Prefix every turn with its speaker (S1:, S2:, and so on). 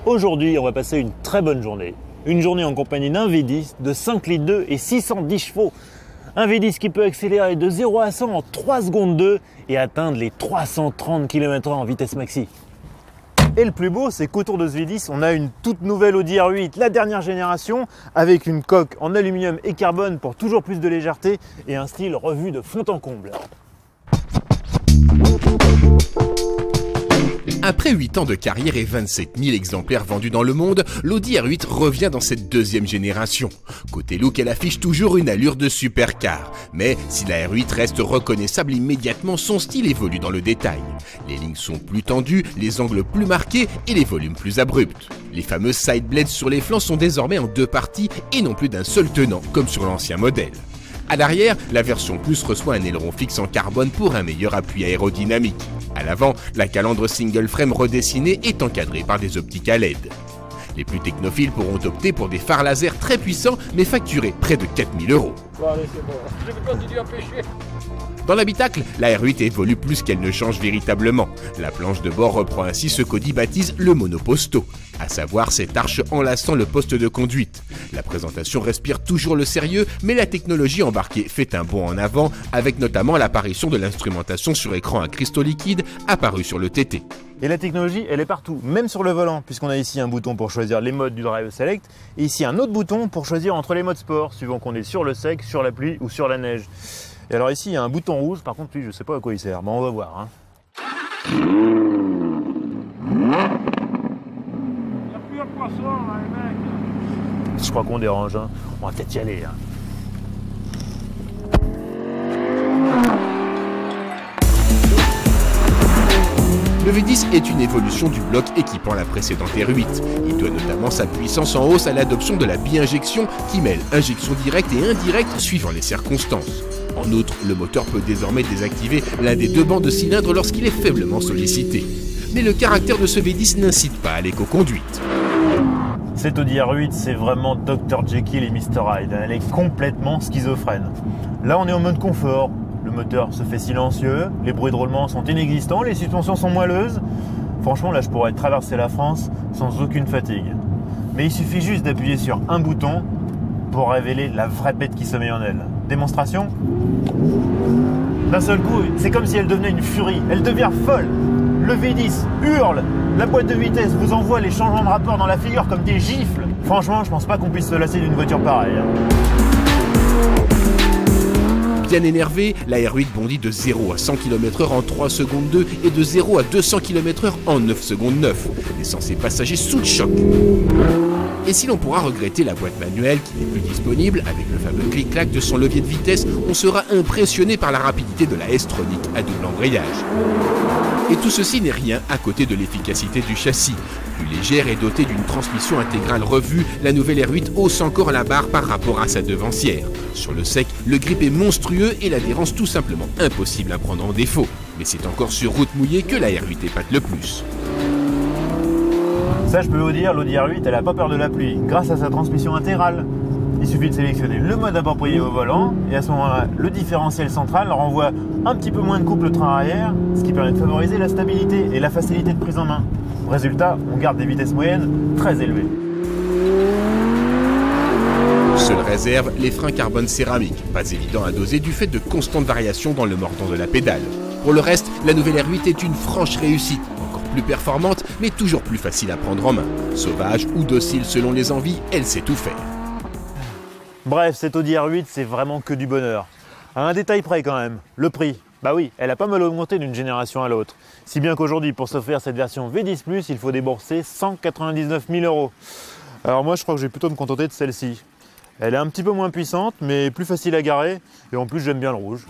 S1: Aujourd'hui, on va passer une très bonne journée. Une journée en compagnie d'un V10 de 5 litres 2 et 610 chevaux. Un V10 qui peut accélérer de 0 à 100 en 3 secondes 2 et atteindre les 330 km/h en vitesse maxi. Et le plus beau, c'est qu'autour de ce V10, on a une toute nouvelle Audi R8, la dernière génération, avec une coque en aluminium et carbone pour toujours plus de légèreté et un style revu de fond en comble.
S2: Après 8 ans de carrière et 27 000 exemplaires vendus dans le monde, l'Audi R8 revient dans cette deuxième génération. Côté look, elle affiche toujours une allure de supercar. Mais si la R8 reste reconnaissable immédiatement, son style évolue dans le détail. Les lignes sont plus tendues, les angles plus marqués et les volumes plus abrupts. Les fameuses side blades sur les flancs sont désormais en deux parties et non plus d'un seul tenant, comme sur l'ancien modèle. À l'arrière, la version Plus reçoit un aileron fixe en carbone pour un meilleur appui aérodynamique. À l'avant, la calandre single frame redessinée est encadrée par des optiques à LED. Les plus technophiles pourront opter pour des phares laser très puissants mais facturés près de 4 000 €.
S3: Bon allez, c'est bon, je vais continuer à pêcher.
S2: Dans l'habitacle, la R8 évolue plus qu'elle ne change véritablement. La planche de bord reprend ainsi ce qu'Audi baptise le monoposto, à savoir cette arche enlaçant le poste de conduite. La présentation respire toujours le sérieux, mais la technologie embarquée fait un bond en avant, avec notamment l'apparition de l'instrumentation sur écran à cristaux liquides apparue sur le TT.
S1: Et la technologie, elle est partout, même sur le volant, puisqu'on a ici un bouton pour choisir les modes du Drive Select, et ici un autre bouton pour choisir entre les modes sport, suivant qu'on est sur le sec, sur la pluie ou sur la neige. Et alors ici, il y a un bouton rouge, par contre, lui, je sais pas à quoi il sert, mais on va voir.
S3: Il n'y a plus à poisson, là, les mecs.
S1: Je crois qu'on dérange, hein. On va peut-être y aller.
S2: Le V10 est une évolution du bloc équipant la précédente R8. Il doit notamment sa puissance en hausse à l'adoption de la bi-injection qui mêle injection directe et indirecte suivant les circonstances. En outre, le moteur peut désormais désactiver l'un des deux bancs de cylindre lorsqu'il est faiblement sollicité. Mais le caractère de ce V10 n'incite pas à l'éco-conduite.
S1: Cette Audi R8, c'est vraiment Dr Jekyll et Mr Hyde. Elle est complètement schizophrène. Là, on est en mode confort. Le moteur se fait silencieux, les bruits de roulement sont inexistants, les suspensions sont moelleuses. Franchement, là, je pourrais traverser la France sans aucune fatigue. Mais il suffit juste d'appuyer sur un bouton pour révéler la vraie bête qui sommeille en elle. Démonstration? D'un seul coup, c'est comme si elle devenait une furie. Elle devient folle. Le V10 hurle. La boîte de vitesse vous envoie les changements de rapport dans la figure comme des gifles. Franchement, je pense pas qu'on puisse se lasser d'une voiture pareille.
S2: Bien énervée, la R8 bondit de 0 à 100 km/h en 3 secondes 2 et de 0 à 200 km/h en 9 secondes 9, laissant ses passagers sous le choc. Et si l'on pourra regretter la boîte manuelle qui n'est plus disponible, avec le fameux clic-clac de son levier de vitesse, on sera impressionné par la rapidité de la S-Tronic à double embrayage. Et tout ceci n'est rien à côté de l'efficacité du châssis. Plus légère et dotée d'une transmission intégrale revue, la nouvelle R8 hausse encore la barre par rapport à sa devancière. Sur le sec, le grip est monstrueux et l'adhérence tout simplement impossible à prendre en défaut. Mais c'est encore sur route mouillée que la R8 épate le plus.
S1: Ça, je peux vous dire, l'Audi R8, elle n'a pas peur de la pluie, grâce à sa transmission intégrale. Il suffit de sélectionner le mode approprié au volant, et à ce moment-là, le différentiel central renvoie un petit peu moins de couple train arrière, ce qui permet de favoriser la stabilité et la facilité de prise en main. Résultat, on garde des vitesses moyennes très élevées.
S2: Seule réserve, les freins carbone céramique, pas évident à doser du fait de constantes variations dans le mordant de la pédale. Pour le reste, la nouvelle R8 est une franche réussite, encore plus performante, mais toujours plus facile à prendre en main. Sauvage ou docile selon les envies, elle sait tout faire.
S1: Bref, cette Audi R8, c'est vraiment que du bonheur. À un détail près quand même, le prix. Bah oui, elle a pas mal augmenté d'une génération à l'autre. Si bien qu'aujourd'hui, pour s'offrir cette version V10+, il faut débourser 199 000 €. Alors moi, je crois que je vais plutôt me contenter de celle-ci. Elle est un petit peu moins puissante, mais plus facile à garer, et en plus, j'aime bien le rouge.